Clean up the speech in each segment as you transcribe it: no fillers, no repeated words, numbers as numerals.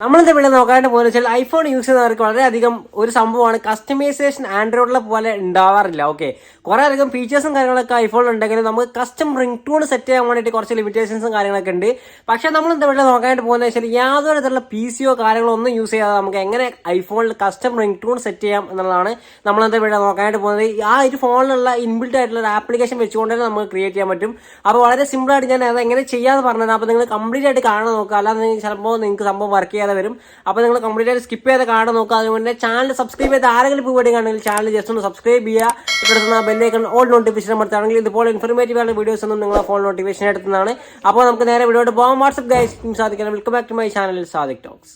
നമ്മളിത് ഇവിടെ നോക്കാനായിട്ട് പോകുന്ന വെച്ചാൽ ഐഫോൺ യൂസ് ചെയ്യുന്നവർക്ക് വളരെയധികം ഒരു സംഭവമാണ് കസ്റ്റമൈസേഷൻ ആൻഡ്രോയിഡിലെ പോലെ ഉണ്ടാവാറില്ല. ഓക്കെ, കുറെ അധികം ഫീച്ചേഴ്സും കാര്യങ്ങളൊക്കെ ഐഫോണിൽ ഉണ്ടെങ്കിലും നമുക്ക് കസ്റ്റം റിംഗ് ടൂൺ സെറ്റ് ചെയ്യാൻ വേണ്ടിയിട്ട് കുറച്ച് ലിമിറ്റേഷൻസും കാര്യങ്ങളൊക്കെ ഉണ്ട്. പക്ഷേ നമ്മളിത് ഇവിടെ നോക്കാനായിട്ട് പോകുന്നത് വെച്ചാൽ യാതൊരു തരത്തിലുള്ള PCയോ കാര്യങ്ങളോ ഒന്നും യൂസ് ചെയ്യാതെ നമുക്ക് എങ്ങനെ ഐഫോണിൽ കസ്റ്റം റിംഗ് ടൂൺ സെറ്റ് ചെയ്യാം എന്നുള്ളതാണ് നമ്മളിത് ഇവിടെ നോക്കാനായിട്ട് പോകുന്നത്. ആ ഒരു ഫോണിലുള്ള ഇൻബിൽറ്റ് ആയിട്ടുള്ള ഒരു ആപ്ലിക്കേഷൻ വെച്ചുകൊണ്ട് തന്നെ നമുക്ക് ക്രിയേറ്റ് ചെയ്യാൻ പറ്റും. അപ്പോൾ വളരെ സിമ്പിളായിട്ട് ഞാൻ അത് എങ്ങനെ ചെയ്യാമെന്ന് പറഞ്ഞത്. അപ്പോൾ നിങ്ങൾ കംപ്ലീറ്റ് ആയിട്ട് കാണാൻ നോക്കുക, അല്ലാതെ ചിലപ്പോൾ നിങ്ങൾക്ക് സംഭവം വർക്ക് ചെയ്യാതെ വരും. അപ്പോൾ നിങ്ങൾ കംപ്ലീറ്റ് ആയിട്ട് സ്കിപ്പ് ചെയ്ത് കാണാൻ നോക്കുക. അതുകൊണ്ട് ചാനൽ സബ്സ്ക്രൈബ് ചെയ്ത് ആരെങ്കിലും വീഡിയോ കാണുമെങ്കിൽ ചാനൽ ജസ്റ്റ് ഒന്ന് സബ്സ്ക്രൈബ് ചെയ്യുക. ഇവിടെ ബെല്ലൈക്കൺ ഓൾ നോട്ടിഫിക്കേഷൻ അമർത്തുകയാണെങ്കിൽ ഇതുപോലെ ഇൻഫോർമേറ്റീവ് ആയ വീഡിയോസ് ഒന്നും നിങ്ങളെ ഫോൺ നോട്ടിഫിക്കേഷൻ എടുക്കുന്നതാണ്. അപ്പോൾ നമുക്ക് നേരെ വീഡിയോട്ട് പോകാം. വാട്സ്ആപ്പ് ഗൈസ് സാധിക്കണം. Welcome back to my channel Sadik talks.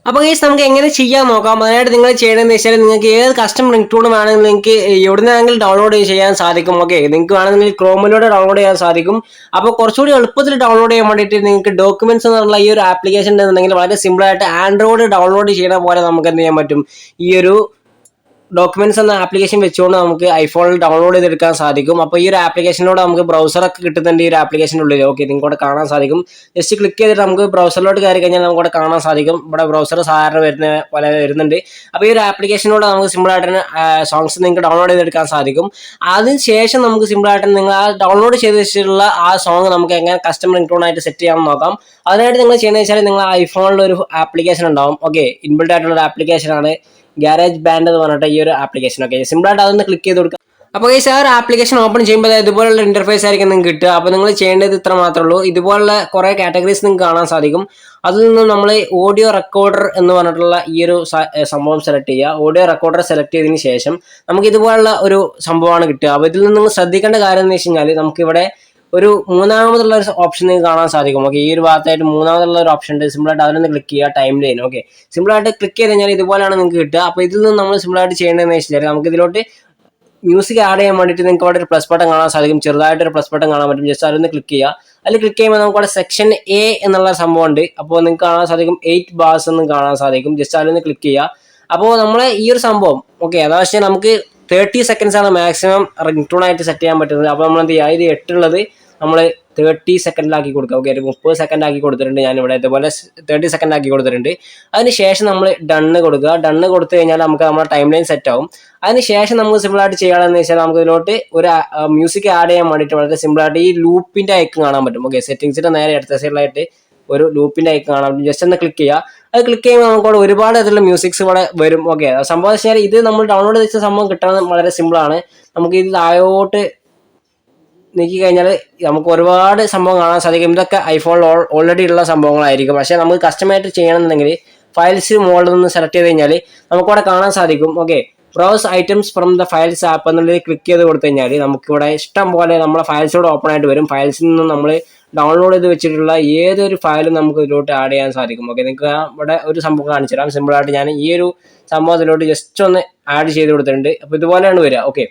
അപ്പോൾ ഗൈസ് നമുക്ക് എങ്ങനെ ചെയ്യാൻ നോക്കാം. അതിനായിട്ട് നിങ്ങൾ ചെയ്യണമെന്ന് വെച്ചാൽ നിങ്ങൾക്ക് ഏത് കസ്റ്റം റിംഗ് ടൂൺ വേണമെങ്കിൽ നിങ്ങൾക്ക് എവിടുന്നെങ്കിലും ഡൗൺലോഡ് ചെയ്യാൻ സാധിക്കും. ഓക്കെ, നിങ്ങൾക്ക് വേണമെങ്കിൽ ക്രോമിലൂടെ ഡൗൺലോഡ് ചെയ്യാൻ സാധിക്കും. അപ്പോൾ കുറച്ചുകൂടി എളുപ്പത്തിൽ ഡൗൺലോഡ് ചെയ്യാൻ വേണ്ടിയിട്ട് നിങ്ങൾക്ക് ഡോക്യുമെന്റ്സ് എന്നുള്ള ഈ ഒരു ആപ്ലിക്കേഷൻ ഉണ്ടെന്നുണ്ടെങ്കിൽ വളരെ സിമ്പിളായിട്ട് ആൻഡ്രോയിഡ് ഡൗൺലോഡ് ചെയ്യുന്ന പോലെ നമുക്ക് എന്ത് ചെയ്യാൻ പറ്റും. ഈ ഒരു ഡോക്യുമെന്റ്സ് എന്ന ആപ്ലിക്കേഷൻ വെച്ചുകൊണ്ട് നമുക്ക് ഐഫോണിൽ ഡൗൺലോഡ് ചെയ്തെടുക്കാൻ സാധിക്കും. അപ്പോൾ ഈ ഒരു ആപ്ലിക്കേഷനിലൂടെ നമുക്ക് ബ്രൗസറൊക്കെ കിട്ടുന്നുണ്ട് ഈ ഒരു ആപ്ലിക്കേഷനുള്ളിൽ. ഓക്കെ, നിങ്ങൾക്ക് കാണാൻ സാധിക്കും. ജസ്റ്റ് ക്ലിക്ക് ചെയ്തിട്ട് നമുക്ക് ബ്രൗസറിലോട്ട് കയറി കഴിഞ്ഞാൽ നമുക്ക് കാണാൻ സാധിക്കും. ഇവിടെ ബ്രൗസർ സാധാരണ വരുന്ന പോലെ വരുന്നുണ്ട്. അപ്പോൾ ഈ ഒരു ആപ്ലിക്കേഷനിലൂടെ നമുക്ക് സിമ്പിളായിട്ട് തന്നെ സോങ്സ് നിങ്ങൾക്ക് ഡൗൺലോഡ് ചെയ്തെടുക്കാൻ സാധിക്കും. അതിനുശേഷം നമുക്ക് സിമ്പിളായിട്ട് നിങ്ങൾ ആ ഡൗൺലോഡ് ചെയ്ത് വെച്ചിട്ടുള്ള ആ സോങ് നമുക്ക് എങ്ങനെ കസ്റ്റം റിംഗ് ടോൺ ആയിട്ട് സെറ്റ് ചെയ്യാമെന്ന് നോക്കാം. അതിനായിട്ട് നിങ്ങൾ ചെയ്യുന്നത് വെച്ചാൽ നിങ്ങൾ ഐഫോണിൽ ഒരു ആപ്ലിക്കേഷൻ ഉണ്ടാവും. ഓക്കെ, ഇൻബിൽഡ് ആയിട്ടുള്ള ഒരു ആപ്ലിക്കേഷനാണ് ഗാരേജ് ബാൻഡ് എന്ന് പറഞ്ഞിട്ട് ഈ ഒരു ആപ്ലിക്കേഷൻ. ഓക്കെ, സിമ്പിളായിട്ട് അതൊന്ന് ക്ലിക്ക് ചെയ്ത് കൊടുക്കുക. അപ്പോൾ ഈ ആ ഒരു ആപ്ലിക്കേഷൻ ഓപ്പൺ ചെയ്യുമ്പോൾ ഇതുപോലുള്ള ഇന്റർഫേസ് ആയിരിക്കും നിങ്ങൾക്ക് കിട്ടുക. അപ്പോൾ നിങ്ങൾ ചെയ്യേണ്ടത് ഇത്ര മാത്രമേ ഉള്ളൂ. ഇതുപോലുള്ള കുറേ കാറ്റഗറീസ് നിങ്ങൾക്ക് കാണാൻ സാധിക്കും. അതിൽ നിന്ന് നമ്മൾ ഓഡിയോ റെക്കോർഡർ എന്ന് പറഞ്ഞിട്ടുള്ള ഈ ഒരു സംഭവം സെലക്ട് ചെയ്യുക. ഓഡിയോ റെക്കോർഡർ സെലക്ട് ചെയ്തതിന് ശേഷം നമുക്ക് ഇതുപോലുള്ള ഒരു സംഭവമാണ് കിട്ടുക. അപ്പോൾ ഇതിൽ നിന്ന് നിങ്ങൾ ശ്രദ്ധിക്കേണ്ട കാര്യം എന്ന് വെച്ച് കഴിഞ്ഞാൽ നമുക്കിവിടെ ഒരു മൂന്നാമതുള്ള ഒരു ഓപ്ഷൻ നിങ്ങൾക്ക് കാണാൻ സാധിക്കും. ഓക്കെ, ഈ ഒരു ഭാഗത്തായിട്ട് മൂന്നാമതുള്ള ഒരു ഓപ്ഷൻ ഉണ്ട്. സിമ്പിളായിട്ട് അതിലൊന്ന് ക്ലിക്ക് ചെയ്യുക, ടൈം ലൈൻ. ഓക്കെ, സിമ്പിളായിട്ട് ക്ലിക്ക് ചെയ്ത് കഴിഞ്ഞാൽ ഇതുപോലെയാണ് നിങ്ങൾക്ക് കിട്ടുക. അപ്പോൾ ഇതിൽ നിന്ന് നമ്മൾ സിമ്പിളായിട്ട് ചെയ്യേണ്ടതെന്ന് വെച്ചാൽ നമുക്ക് ഇതിലോട്ട് മ്യൂസിക് ആഡ് ചെയ്യാൻ വേണ്ടിയിട്ട് നിങ്ങൾക്ക് അവിടെ ഒരു പ്ലസ് ബട്ടൺ കാണാൻ സാധിക്കും. ചെറുതായിട്ടൊരു പ്ലസ് ബട്ടൺ കാണാൻ പറ്റും. ജസ്റ്റ് അതിലൊന്ന് ക്ലിക്ക് ചെയ്യുക. അതിൽ ക്ലിക്ക് ചെയ്യുമ്പോൾ നമുക്ക് അവിടെ സെക്ഷൻ A എന്നുള്ള സംഭവം ഉണ്ട്. അപ്പോൾ നിങ്ങൾക്ക് കാണാൻ സാധിക്കും 8 bars എന്നും കാണാൻ സാധിക്കും. ജസ്റ്റ് അതിലൊന്ന് ക്ലിക്ക് ചെയ്യുക. അപ്പോൾ നമ്മളെ ഈ ഒരു സംഭവം ഓക്കെ, അതാ വെച്ചാൽ നമുക്ക് 30 seconds ആണ് മാക്സിമം റിംഗ് ടൂൺ ആയിട്ട് സെറ്റ് ചെയ്യാൻ പറ്റുന്നത്. അപ്പോൾ നമ്മൾ എന്ത് ചെയ്യുക, ഇത് 8 ഉള്ളത് നമ്മൾ 30 സെക്കൻഡിലാക്കി കൊടുക്കുക. ഓക്കെ, ഒരു 30 സെക്കൻഡ് ആക്കി കൊടുത്തിട്ടുണ്ട് ഞാനിവിടെ. ഇതുപോലെ 30 സെക്കൻഡ് ആക്കി കൊടുത്തിട്ടുണ്ട്. അതിനുശേഷം നമ്മൾ ഡണ്ണ് കൊടുക്കുക. ഡണ്ണ് കൊടുത്തു കഴിഞ്ഞാൽ നമുക്ക് നമ്മുടെ ടൈം ലൈൻ സെറ്റ് ആവും. അതിനുശേഷം നമുക്ക് സിമ്പിളായിട്ട് ചെയ്യണമെന്ന് വെച്ചാൽ നമുക്ക് ഇതിലോട്ട് ഒരു മ്യൂസിക് ആഡ് ചെയ്യാൻ വേണ്ടിയിട്ട് വളരെ സിമ്പിളായിട്ട് ഈ ലൂപ്പിന്റെ ഐക്കൺ കാണാൻ പറ്റും. ഓക്കെ, സെറ്റിംഗ്സിന്റെ നേരെ അടുത്ത സൈഡിലായിട്ട് ഒരു ലൂപ്പിന്റെ ഐക്കൺ കാണാൻ പറ്റും. ജസ്റ്റ് ഒന്ന് ക്ലിക്ക് ചെയ്യുക. അത് ക്ലിക്ക് ചെയ്യുമ്പോൾ നമുക്ക് അവിടെ ഒരുപാട് തരത്തിലുള്ള മ്യൂസിക്സ് ഇവിടെ വരും. ഓക്കെ, സംഭവം വെച്ചാൽ ഇത് നമ്മൾ ഡൗൺലോഡ് ചെയ്ത സംഭവം കിട്ടാൻ വളരെ സിമ്പിളാണ്. നമുക്ക് ഇത് താഴോട്ട് നീക്കി കഴിഞ്ഞാൽ നമുക്ക് ഒരുപാട് സംഭവം കാണാൻ സാധിക്കും. ഇതൊക്കെ ഐഫോണിൽ ഓൾറെഡി ഉള്ള സംഭവങ്ങളായിരിക്കും. പക്ഷേ നമുക്ക് കസ്റ്റമായിട്ട് ചെയ്യണമെന്നുണ്ടെങ്കിൽ ഫയൽസ് മോളിൽ നിന്ന് സെലക്ട് ചെയ്ത് കഴിഞ്ഞാൽ നമുക്കവിടെ കാണാൻ സാധിക്കും. Okay, browse items from the files app എന്നുള്ളത് ക്ലിക്ക് ചെയ്ത് കൊടുത്തു കഴിഞ്ഞാൽ നമുക്കിവിടെ ഇഷ്ടം പോലെ നമ്മളെ ഫയൽസോട് ഓപ്പൺ ആയിട്ട് വരും. ഫയൽസിൽ നിന്ന് നമ്മൾ ഡൗൺലോഡ് ചെയ്ത് വെച്ചിട്ടുള്ള ഏതൊരു ഫയലും നമുക്ക് ഇതിലോട്ട് ആഡ് ചെയ്യാൻ സാധിക്കും. ഓക്കെ, നിങ്ങൾക്ക് ഇവിടെ ഒരു സംഭവം കാണിച്ചു തരാം. സിമ്പിളായിട്ട് ഞാൻ ഈ ഒരു സംഭവം ഇതിലോട്ട് ജസ്റ്റ് ഒന്ന് ആഡ് ചെയ്ത് കൊടുത്തിട്ടുണ്ട്. അപ്പോൾ ഇതുപോലെയാണ് വരിക. ഓക്കെ,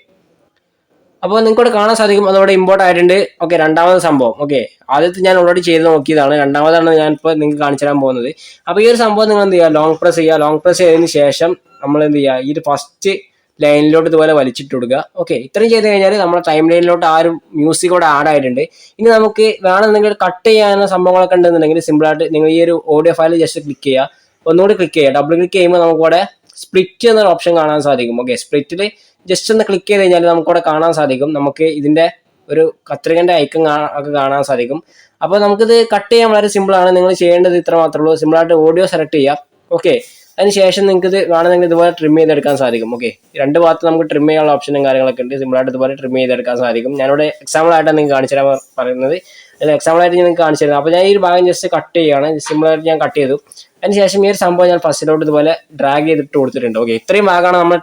അപ്പോൾ നിങ്ങൾക്ക് കാണാൻ സാധിക്കും അതോടെ ഇമ്പോർട്ട് ആയിട്ടുണ്ട്. ഓക്കെ, രണ്ടാമത് സംഭവം. ഓക്കെ, ആദ്യത്തെ ഞാൻ ഓൾറെഡി ചെയ്ത് നോക്കിയതാണ്. രണ്ടാമതാണ് ഞാനിപ്പോൾ നിങ്ങൾക്ക് കാണിച്ചു തരാൻ പോകുന്നത്. അപ്പോൾ ഈ ഒരു സംഭവം നിങ്ങൾ എന്ത് ചെയ്യുക, ലോങ് പ്രസ് ചെയ്യുക. ലോങ് പ്രസ് ചെയ്തതിന് ശേഷം നമ്മൾ എന്ത് ചെയ്യുക, ഈ ഒരു ഫസ്റ്റ് ലൈനിലോട്ട് ഇതുപോലെ വലിച്ചിട്ട് കൊടുക്കുക. ഓക്കെ, ഇത്രയും ചെയ്ത് കഴിഞ്ഞാൽ നമ്മുടെ ടൈം ലൈനിലോട്ട് ആ ഒരു മ്യൂസിക് കൂടെ ആഡ് ആയിട്ടുണ്ട്. ഇനി നമുക്ക് വേണമെന്നുണ്ടെങ്കിൽ കട്ട് ചെയ്യാനുള്ള സംഭവങ്ങളൊക്കെ ഉണ്ടെന്നുണ്ടെങ്കിൽ സിമ്പിളായിട്ട് നിങ്ങൾ ഈ ഒരു ഓഡിയോ ഫയൽ ജസ്റ്റ് ക്ലിക്ക് ചെയ്യുക. ഒന്നുകൂടി ക്ലിക്ക് ചെയ്യുക. ഡബിൾ ക്ലിക്ക് ചെയ്യുമ്പോൾ നമുക്കിവിടെ സ്പ്ലിറ്റ് എന്നൊരു ഓപ്ഷൻ കാണാൻ സാധിക്കും. ഓക്കെ, സ്പ്ലിറ്റിൽ ജസ്റ്റ് ഒന്ന് ക്ലിക്ക് ചെയ്ത് കഴിഞ്ഞാൽ നമുക്കിവിടെ കാണാൻ സാധിക്കും. നമുക്ക് ഇതിന്റെ ഒരു കത്രികന്റെ ഐക്കൺ ഒക്കെ കാണാൻ സാധിക്കും. അപ്പോൾ നമുക്കിത് കട്ട് ചെയ്യാൻ വളരെ സിമ്പിളാണ്. നിങ്ങൾ ചെയ്യേണ്ടത് ഇത്ര മാത്രമേ ഉള്ളൂ. സിമ്പിളായിട്ട് ഓഡിയോ സെലക്ട് ചെയ്യാം. ഓക്കെ, അതിനുശേഷം നിങ്ങൾക്ക് ഇത് വേണമെങ്കിൽ ഇതുപോലെ ട്രിം ചെയ്തെടുക്കാൻ സാധിക്കും. ഓക്കെ, രണ്ട് ഭാഗത്ത് നമുക്ക് ട്രിം ചെയ്യാനുള്ള ഓപ്ഷനും കാര്യങ്ങളൊക്കെ ഉണ്ട്. സിമ്പിളായിട്ട് ഇതുപോലെ ട്രിം ചെയ്തെടുക്കാൻ സാധിക്കും. ഞാനിവിടെ എക്സാമ്പിൾ ആയിട്ടാണ് നിങ്ങൾക്ക് കാണിച്ചു തരാൻ പറയുന്നത്. എക്സാമ്പിൾ ആയിട്ട് നിങ്ങൾക്ക് കാണിച്ചു തരുന്നത്. അപ്പോൾ ഞാൻ ഈ ഒരു ഭാഗം ജസ്റ്റ് കട്ട് ചെയ്യുകയാണ്. സിമ്പിളായിട്ട് ഞാൻ കട്ട് ചെയ്തു. അതിനുശേഷം ഈ ഒരു സംഭവം ഞാൻ ഫസ്റ്റിലോട്ട് ഇതുപോലെ ഡ്രാഗ് ചെയ്തിട്ട് കൊടുത്തിട്ടുണ്ട്. ഓക്കെ, ഇത്രയും ഭാഗമാണ് നമ്മൾ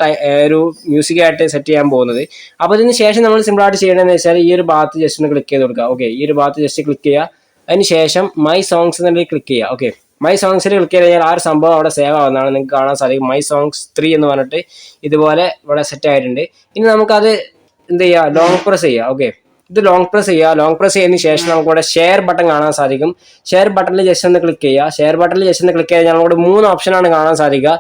ഒരു മ്യൂസിക് ആയിട്ട് സെറ്റ് ചെയ്യാൻ പോകുന്നത്. അപ്പോൾ ഇതിന് ശേഷം നമ്മൾ സിമ്പിളായിട്ട് ചെയ്യണമെന്ന് വെച്ചാൽ ഈ ഒരു ഭാഗത്ത് ജസ്റ്റ് ഒന്ന് ക്ലിക്ക് ചെയ്ത് കൊടുക്കുക. ഓക്കെ, ഈ ഒരു ഭാഗത്ത് ജസ്റ്റ് ക്ലിക്ക് ചെയ്യുക. അതിനുശേഷം മൈ സോങ്സ് എന്നുള്ളത് ക്ലിക്ക് ചെയ്യുക. ഓക്കെ, മൈ സോങ്സിൽ ക്ലിക്ക് ചെയ്ത് കഴിഞ്ഞാൽ ആ ഒരു സംഭവം അവിടെ സേവ് ആവുന്നതാണ്. നിങ്ങൾക്ക് കാണാൻ സാധിക്കും. മൈ സോങ്സ് 3 എന്ന് പറഞ്ഞിട്ട് ഇതുപോലെ ഇവിടെ സെറ്റ് ആയിട്ടുണ്ട്. ഇനി നമുക്കത് എന്ത് ചെയ്യുക, ലോങ് പ്രസ് ചെയ്യുക. ഓക്കെ, ഇത് ലോങ് പ്രസ് ചെയ്യുക. ലോങ് പ്രസ് ചെയ്തതിന് ശേഷം നമുക്ക് ഇവിടെ ഷെയർ ബട്ടൺ കാണാൻ സാധിക്കും. ഷെയർ ബട്ടണിൽ ജസ്റ്റ് ഒന്ന് ക്ലിക്ക് ചെയ്യുക. ഷെയർ ബട്ടണിൽ ജസ്റ്റ് ഒന്ന് ക്ലിക്ക് ചെയ്ത് കഴിഞ്ഞാൽ നമുക്ക് 3 ഓപ്ഷനാണ് കാണാൻ സാധിക്കുക.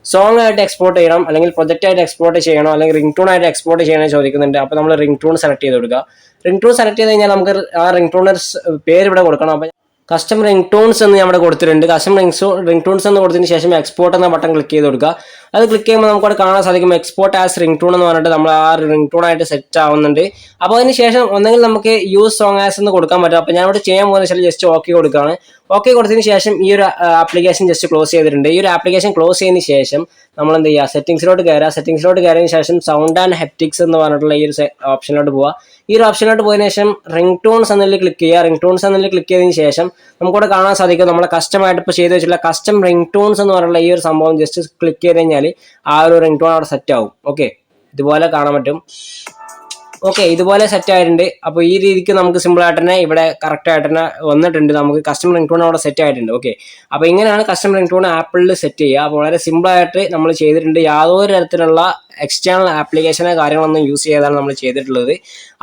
സോങ് ആയിട്ട് എക്സ്പോർട്ട് ചെയ്യണം, അല്ലെങ്കിൽ പ്രൊജക്റ്റ് ആയിട്ട് എക്സ്പോർട്ട് ചെയ്യണോ, അല്ലെങ്കിൽ റിംഗ് ടൂൺ ആയിട്ട് എക്സ്പോർട്ട് ചെയ്യണോ ചോദിക്കുന്നുണ്ട്. അപ്പോൾ നമ്മൾ റിംഗ് ടൂൺ സെലക്ട് ചെയ്ത് കൊടുക്കുക. റിംഗ് ടൂൺ സെലക്ട് ചെയ്ത് കഴിഞ്ഞാൽ നമുക്ക് ആ റിംഗ് ടൂണിന്റെ പേര് ഇവിടെ കൊടുക്കണം. അപ്പോൾ കസ്റ്റം റിംഗ് ടൂൺസ് എന്ന് നമ്മുടെ കൊടുത്തിട്ടുണ്ട്. കസ്റ്റം റിംഗ് ടൂൺസ് എന്ന് കൊടുത്തതിന് ശേഷം എക്സ്പോർട്ട് എന്ന ബട്ടൺ ക്ലിക്ക് ചെയ്ത് കൊടുക്കുക. അത് ക്ലിക്ക് ചെയ്യുമ്പോൾ നമുക്ക് അവിടെ കാണാൻ സാധിക്കും എക്സ്പോർട്ട് ആസ് റിംഗ് ടൂൺ എന്ന് പറഞ്ഞിട്ട് നമ്മൾ ആ റിംഗ് ടൂൺ ആയിട്ട് സെറ്റ് ആവുന്നുണ്ട്. അപ്പോൾ അതിന് ശേഷം ഒന്നെങ്കിൽ നമുക്ക് യൂസ് സോങ് ആസ് എന്ന് കൊടുക്കാൻ പറ്റും. അപ്പോൾ ഞാൻ ഇവിടെ ചെയ്യാൻ പോകുന്ന വെച്ചാൽ ജസ്റ്റ് ഓക്കെ കൊടുക്കുകയാണ്. ഓക്കെ കൊടുത്തതിന് ശേഷം ഈ ഒരു ആപ്ലിക്കേഷൻ ജസ്റ്റ് ക്ലോസ് ചെയ്തിട്ടുണ്ട്. ഈ ഒരു ആപ്ലിക്കേഷൻ ക്ലോസ് ചെയ്തതിന് ശേഷം നമ്മൾ എന്ത് ചെയ്യുക, സെറ്റിംഗ്സിലോട്ട് കയറുക. സെറ്റിംഗ്സിലോട്ട് കയറിയതിന് ശേഷം സൗണ്ട് ആൻഡ് ഹെപ്റ്റിക്സ് എന്ന് പറഞ്ഞിട്ടുള്ള ഈ ഒരു ഓപ്ഷനിലോട്ട് പോവുക. ഈ ഒരു ഓപ്ഷനിലോട്ട് പോയതിനു ശേഷം റിംഗ് ടൂൺസ് എന്നതിൽ ക്ലിക്ക് ചെയ്യുക. റിംഗ് ടൂൺസ് എന്നതിൽ ക്ലിക്ക് ചെയ്തതിന് ശേഷം നമുക്കിവിടെ കാണാൻ സാധിക്കും നമ്മളെ കസ്റ്റമായിട്ട് ഇപ്പോൾ ചെയ്ത് വെച്ചിട്ടുള്ള കസ്റ്റം റിംഗ് ടൂൺസ് എന്ന് പറഞ്ഞിട്ടുള്ള ഈ ഒരു സംഭവം ജസ്റ്റ് ക്ലിക്ക് ചെയ്ത് കഴിഞ്ഞാൽ ആ ഒരു റിംഗ് ടൂൺ അവിടെ സെറ്റ് ആവും. ഓക്കെ, ഇതുപോലെ കാണാൻ പറ്റും. ഓക്കെ, ഇതുപോലെ സെറ്റ് ആയിട്ടുണ്ട്. അപ്പോൾ ഈ രീതിക്ക് നമുക്ക് സിമ്പിൾ ആയിട്ട് തന്നെ ഇവിടെ കറക്റ്റ് ആയിട്ട് തന്നെ വന്നിട്ടുണ്ട്. നമുക്ക് കസ്റ്റം റിംഗ് ടൂൺ അവിടെ സെറ്റ് ആയിട്ടുണ്ട്. ഓക്കെ, അപ്പോൾ ഇങ്ങനെയാണ് കസ്റ്റം റിംഗ് ടൂൺ ആപ്പിളിൽ സെറ്റ് ചെയ്യുക. അപ്പോൾ വളരെ സിമ്പിൾ ആയിട്ട് നമ്മൾ ചെയ്തിട്ടുണ്ട്. യാതൊരു തരത്തിലുള്ള എക്സ്റ്റേണൽ ആപ്ലിക്കേഷനോ കാര്യങ്ങളൊന്നും യൂസ് ചെയ്യാതാണ് നമ്മൾ ചെയ്തിട്ടുള്ളത്.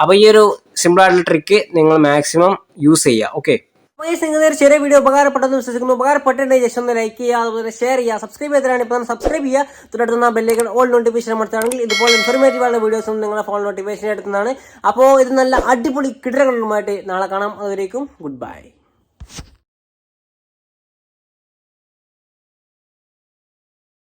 അപ്പോൾ ഈ ഒരു സിമ്പിൾ ആയിട്ടുള്ള ട്രിക്ക് നിങ്ങൾ മാക്സിമം യൂസ് ചെയ്യുക. ഓക്കെ, നിങ്ങൾ ചെറിയ വീഡിയോ ഉപകാരപ്പെട്ടെന്ന് വിശ്വസിക്കുന്നു. ഉപകാരപ്പെട്ടിട്ടുണ്ടെങ്കിൽ ജസ്റ്റ് ഒന്ന് ലൈക്ക് ചെയ്യുക, അതുപോലെ ഷെയർ ചെയ്യുക. സബ്സ്ക്രൈബ് ചെയ്തിട്ടാണ് ഇപ്പോൾ സബ്സ്ക്രൈബ് ചെയ്യുക. തുടർന്ന് ബെല്ലൈക്കൺ ഓൾ നോട്ടിഫിക്കേഷൻ അമർത്തുകയാണെങ്കിൽ ഇതുപോലെ ഇൻഫോർമേറ്റീവ് ആയ വീഡിയോസും നിങ്ങളുടെ ഫോൺ നോട്ടിഫിക്കേഷൻ എടുക്കുന്നതാണ്. അപ്പോൾ ഇത് നല്ല അടിപൊളി കിടകളുമായിട്ട് നാളെ കാണാം. അതുവരേക്കും ഗുഡ് ബൈ.